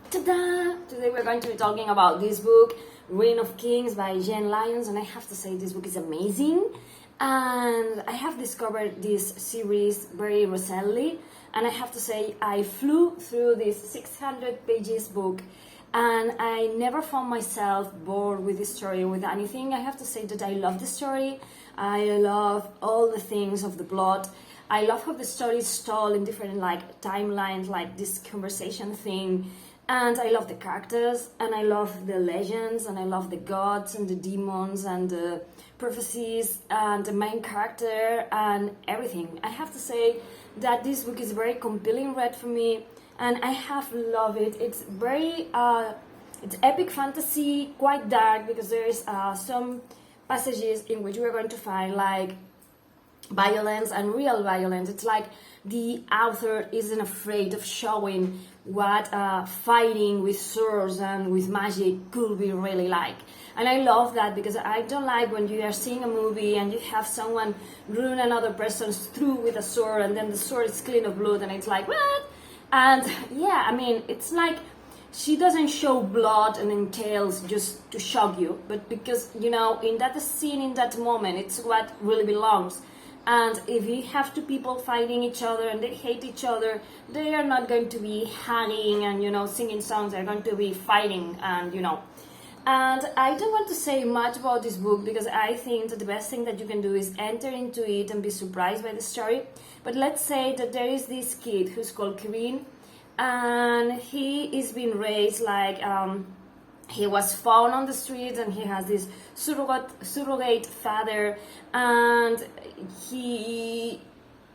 Ta-da! Today we're going to be talking about this book, Reign of Kings by Jenn Lyons, and I have to say this book is amazing. And I have discovered this series very recently, and I have to say I flew through this 600 pages book and I never found myself bored with the story or with anything. I have to say that I love the story. I love all the things of the plot. I love how the story is told in different timelines, like this conversation thing. And I love the characters, and I love the legends, and I love the gods and the demons and the prophecies and the main character and everything. I have to say that this book is very compelling read for me, and I have loved it. It's very, it's epic fantasy, quite dark, because there is some passages in which we're going to find violence and real violence. It's like the author isn't afraid of showing what fighting with swords and with magic could be really like. And I love that, because I don't like when you are seeing a movie and you have someone ruin another person's through with a sword, and then the sword is clean of blood, and it's like, what? And yeah, I mean, it's like she doesn't show blood and entails just to shock you, but because, you know, in that scene, in that moment, it's what really belongs. And if you have two people fighting each other and they hate each other, they are not going to be hugging and, you know, singing songs. They're going to be fighting and, you know. And I don't want to say much about this book, because I think that the best thing that you can do is enter into it and be surprised by the story. But let's say that there is this kid who's called Kihrin, and he is being raised like... he was found on the street, and he has this surrogate father, and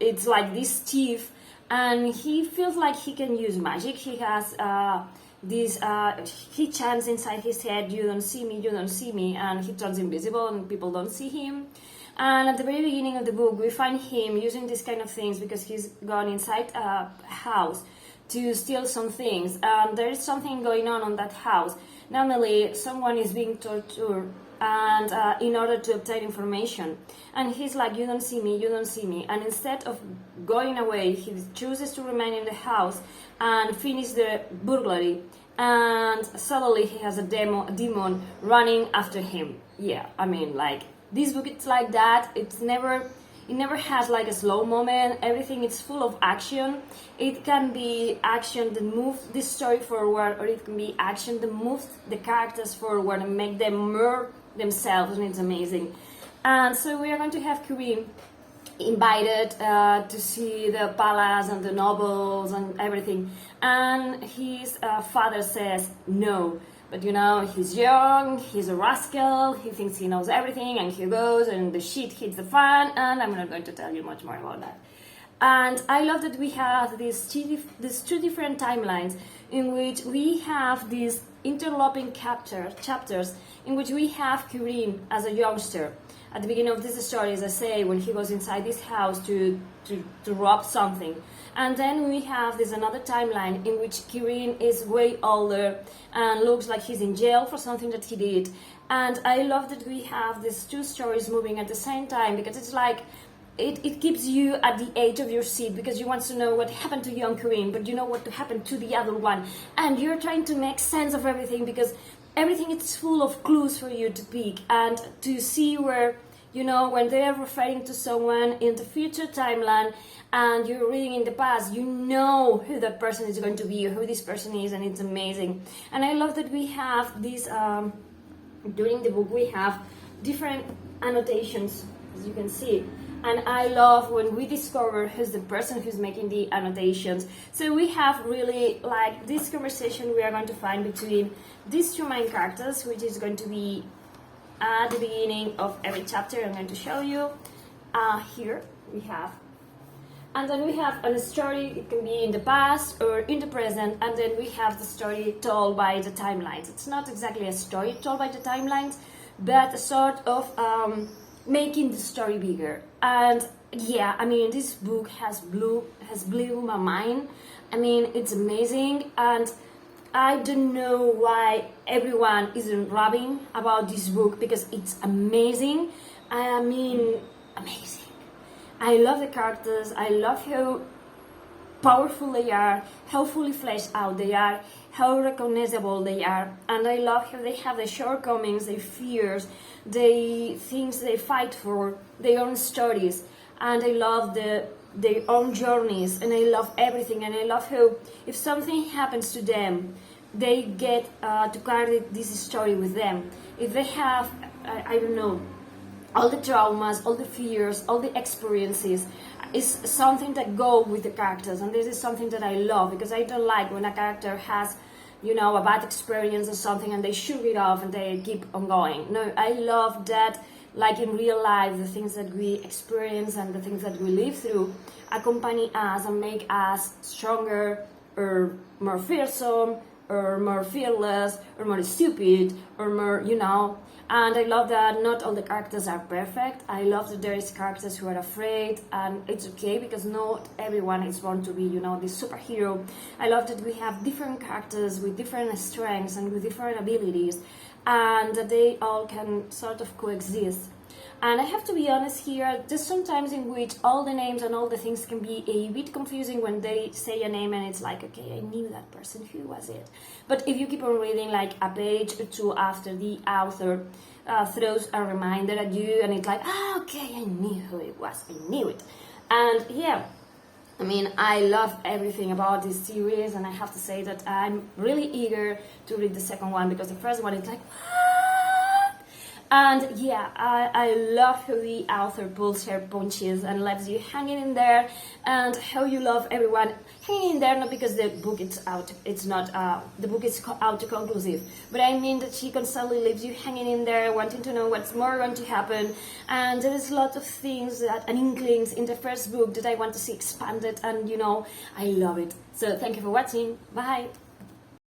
it's like this thief, and he feels like he can use magic. He has he chants inside his head, you don't see me, you don't see me, and he turns invisible and people don't see him. And at the very beginning of the book, we find him using these kind of things because he's gone inside a house to steal some things, and there is something going on that house. Normally, someone is being tortured, and in order to obtain information, and he's like, you don't see me, you don't see me. And instead of going away, he chooses to remain in the house and finish the burglary, and suddenly he has a demon running after him. Yeah, I mean, like, this book, it's like that. It never has like a slow moment. Everything is full of action. It can be action that moves this story forward, or it can be action that moves the characters forward and make them more themselves, and it's amazing. And so we are going to have Kihrin invited to see the palace and the nobles and everything. And his father says no. But you know, he's young, he's a rascal, he thinks he knows everything, and he goes and the shit hits the fan, and I'm not going to tell you much more about that. And I love that we have these two different timelines in which we have these interloping chapters in which we have Kihrin as a youngster. At the beginning of this story, as I say, when he goes inside this house to rob something. And then we have this another timeline in which Kihrin is way older and looks like he's in jail for something that he did. And I love that we have these two stories moving at the same time, because it's like it keeps you at the edge of your seat, because you want to know what happened to young Kihrin, but you know what happened to the other one. And you're trying to make sense of everything, because everything is full of clues for you to pick and to see where, you know, when they are referring to someone in the future timeline and you're reading in the past, you know who that person is going to be or who this person is, and it's amazing. And I love that we have these, during the book, we have different annotations, as you can see. And I love when we discover who's the person who's making the annotations. So we have really like this conversation we are going to find between these two main characters, which is going to be at the beginning of every chapter. I'm going to show you. Here we have. And then we have a story, it can be in the past or in the present, and then we have the story told by the timelines. It's not exactly a story told by the timelines, but a sort of making the story bigger. And yeah, I mean, this book has blew my mind. I mean, it's amazing, and I don't know why everyone isn't rapping about this book, because it's amazing. I mean, amazing. I love the characters. I love how powerful they are, how fully fleshed out they are, how recognizable they are. And I love how they have their shortcomings, their fears, the things they fight for, their own stories. And I love their own journeys, and I love everything. And I love how if something happens to them, they get to carry this story with them. If they have, I don't know, all the traumas, all the fears, all the experiences, is something that go with the characters. And this is something that I love, because I don't like when a character has, you know, a bad experience or something and they shoot it off and they keep on going. No, I love that, like in real life, the things that we experience and the things that we live through accompany us and make us stronger or more fearsome or more fearless or more stupid or more, you know. And I love that not all the characters are perfect. I love that there is characters who are afraid, and it's okay because not everyone is born to be, you know, this superhero. I love that we have different characters with different strengths and with different abilities, and that they all can sort of coexist. And I have to be honest here, there's sometimes in which all the names and all the things can be a bit confusing when they say a name and it's like, okay, I knew that person, who was it? But if you keep on reading like a page or two after the author throws a reminder at you, and it's like, okay, I knew who it was, I knew it. And yeah, I mean, I love everything about this series, and I have to say that I'm really eager to read the second one, because the first one is like, and yeah, I love how the author pulls her punches and leaves you hanging in there, and how you love everyone hanging in there, not because the book is out, it's not, the book is out to conclusive, but I mean that she constantly leaves you hanging in there, wanting to know what's more going to happen, and there's a lot of things that, and inklings in the first book that I want to see expanded, and you know, I love it. So thank you for watching, bye!